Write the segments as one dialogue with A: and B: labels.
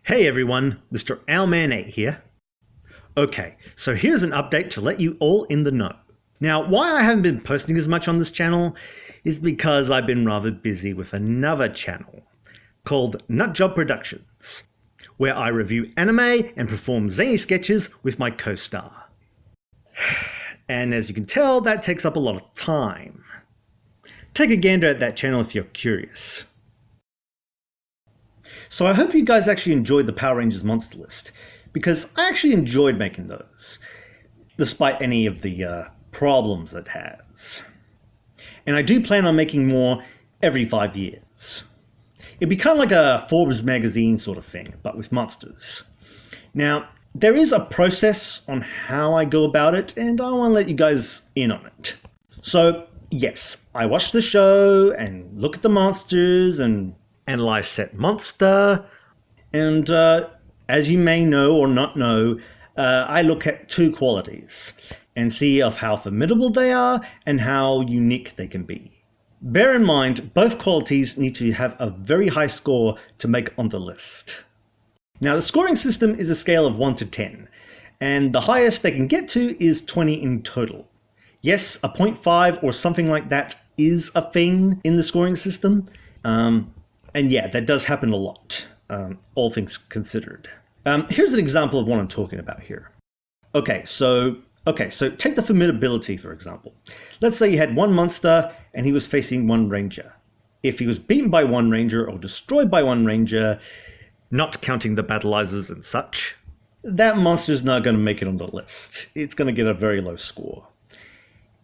A: Hey everyone, Mr. Owlman8 here. Okay, so here's an update to let you all in the know. Now, why I haven't been posting as much on this channel is because I've been rather busy with another channel called Nutjob Productions, where I review anime and perform zany sketches with my co-star. And as you can tell, that takes up a lot of time. Take a gander at that channel if you're curious. So I hope you guys actually enjoyed the Power Rangers monster list, because I actually enjoyed making those, despite any of the problems it has. And I do plan on making more every 5 years. It'd be kind of like a Forbes magazine sort of thing, but with monsters. Now, there is a process on how I go about it, and I want to let you guys in on it. So, yes, I watch the show and look at the monsters and analyze set monster, and as you may know or not know, I look at two qualities and see of how formidable they are and how unique they can be. Bear in mind, both qualities need to have a very high score to make on the list. Now, the scoring system is a scale of 1 to 10, and the highest they can get to is 20 in total. Yes, a 0.5 or something like that is a thing in the scoring system. And yeah, that does happen a lot, all things considered. Here's an example of what I'm talking about here. Okay, so take the formidability, for example. Let's say you had one monster and he was facing one ranger. If he was beaten by one ranger or destroyed by one ranger, not counting the battleizers and such, that monster's not going to make it on the list. It's going to get a very low score.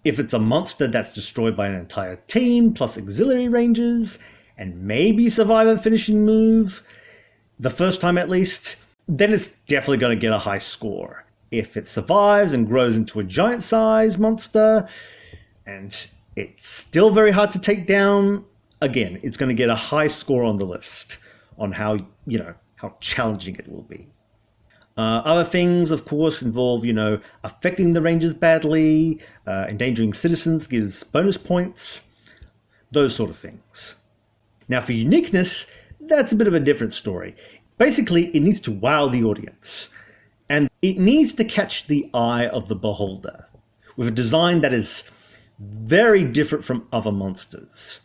A: If it's a monster that's destroyed by an entire team plus auxiliary rangers, and maybe survive a finishing move, the first time at least, then it's definitely going to get a high score. If it survives and grows into a giant size monster, and it's still very hard to take down, again, it's going to get a high score on the list on how challenging it will be. Other things, of course, involve, affecting the rangers badly, endangering citizens gives bonus points, those sort of things. Now for uniqueness, that's a bit of a different story. Basically, it needs to wow the audience. And it needs to catch the eye of the beholder, with a design that is very different from other monsters.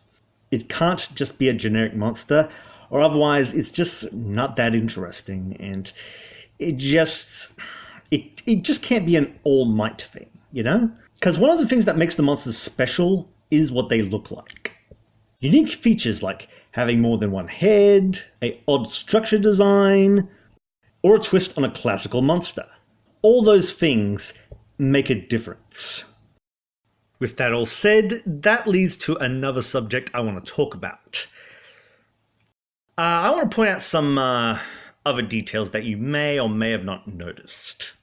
A: It can't just be a generic monster, or otherwise it's just not that interesting, and it just can't be an All Might thing, Because one of the things that makes the monsters special is what they look like. Unique features like having more than one head, an odd structure design, or a twist on a classical monster. All those things make a difference. With that all said, that leads to another subject I want to talk about. I want to point out some other details that you may or may have not noticed.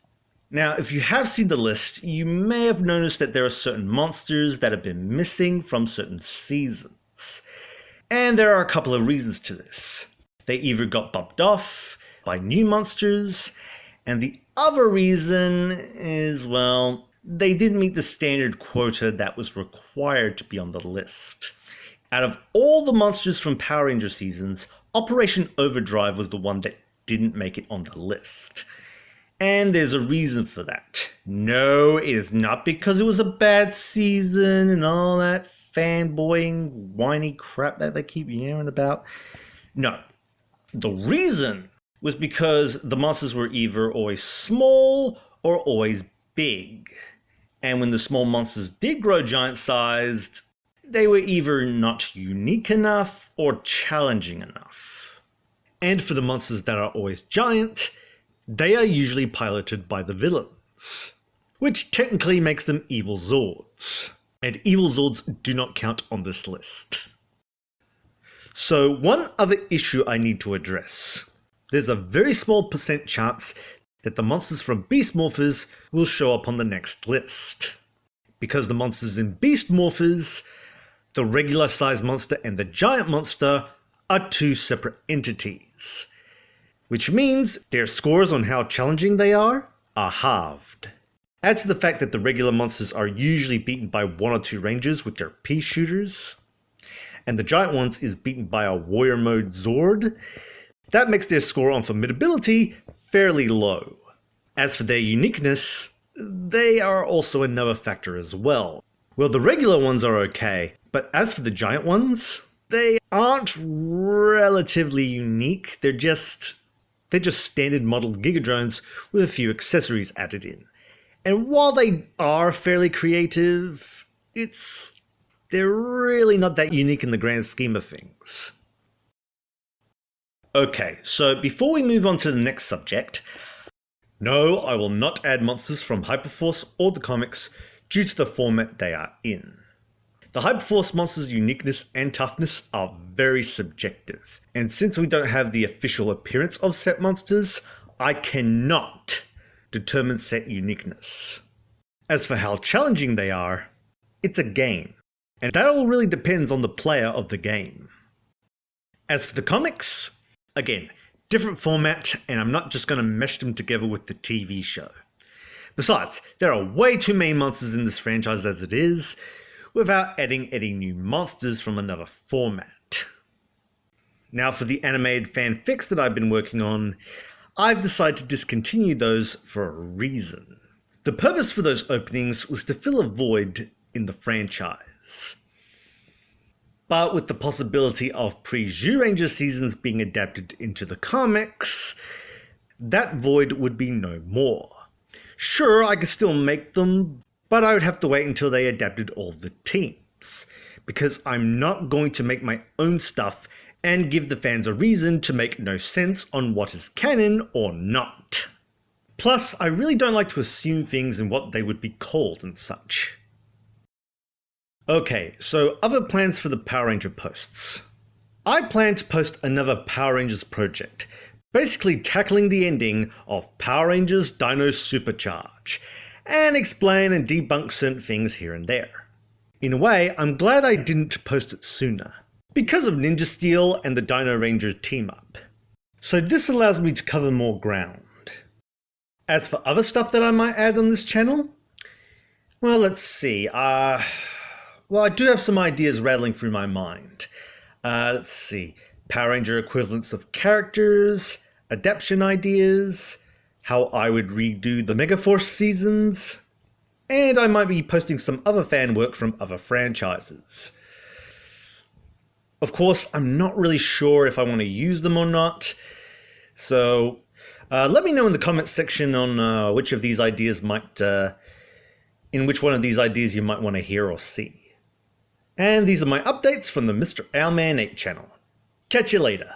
A: Now, if you have seen the list, you may have noticed that there are certain monsters that have been missing from certain seasons. And there are a couple of reasons to this. They either got bumped off by new monsters, and the other reason is, well, they didn't meet the standard quota that was required to be on the list. Out of all the monsters from Power Ranger seasons, Operation Overdrive was the one that didn't make it on the list. And there's a reason for that. No, it is not because it was a bad season and all that fanboying, whiny crap that they keep yammering about. No. The reason was because the monsters were either always small or always big. And when the small monsters did grow giant-sized, they were either not unique enough or challenging enough. And for the monsters that are always giant, they are usually piloted by the villains, which technically makes them evil Zords. And evil Zords do not count on this list. So one other issue I need to address. There's a very small % chance that the monsters from Beast Morphers will show up on the next list. Because the monsters in Beast Morphers, the regular size monster and the giant monster, are two separate entities. Which means their scores on how challenging they are halved. Add to the fact that the regular monsters are usually beaten by one or two rangers with their pea shooters, and the giant ones is beaten by a warrior mode Zord, That makes their score on formidability fairly low. As for their uniqueness, they are also another factor as well. Well, the regular ones are okay, but as for the giant ones, they aren't relatively unique. They're just standard model Gigadrones with a few accessories added in. And while they are fairly creative, they're really not that unique in the grand scheme of things. Okay, so before we move on to the next subject, no, I will not add monsters from Hyperforce or the comics due to the format they are in. The Hyperforce monsters' uniqueness and toughness are very subjective, and since we don't have the official appearance of set monsters, I cannot determine set uniqueness. As for how challenging they are, it's a game, and that all really depends on the player of the game. As for the comics, again, different format, and I'm not just going to mesh them together with the TV show. Besides, there are way too many monsters in this franchise as it is, without adding any new monsters from another format. Now for the animated fanfics that I've been working on, I've decided to discontinue those for a reason. The purpose for those openings was to fill a void in the franchise. But with the possibility of pre-Zyuranger seasons being adapted into the comics, that void would be no more. Sure, I could still make them, but I would have to wait until they adapted all the teams, because I'm not going to make my own stuff and give the fans a reason to make no sense on what is canon or not. Plus, I really don't like to assume things and what they would be called and such. Okay, so other plans for the Power Ranger posts. I plan to post another Power Rangers project, basically tackling the ending of Power Rangers Dino Supercharge, and explain and debunk certain things here and there. In a way, I'm glad I didn't post it sooner, because of Ninja Steel and the Dino Ranger team-up. So this allows me to cover more ground. As for other stuff that I might add on this channel, well, let's see. Well, I do have some ideas rattling through my mind. Let's see. Power Ranger equivalents of characters, adaptation ideas, how I would redo the Megaforce seasons, and I might be posting some other fan work from other franchises. Of course, I'm not really sure if I want to use them or not, so let me know in the comments section on which of these ideas in which one of these ideas you might want to hear or see. And these are my updates from the Mr. Owlman 8 channel. Catch you later.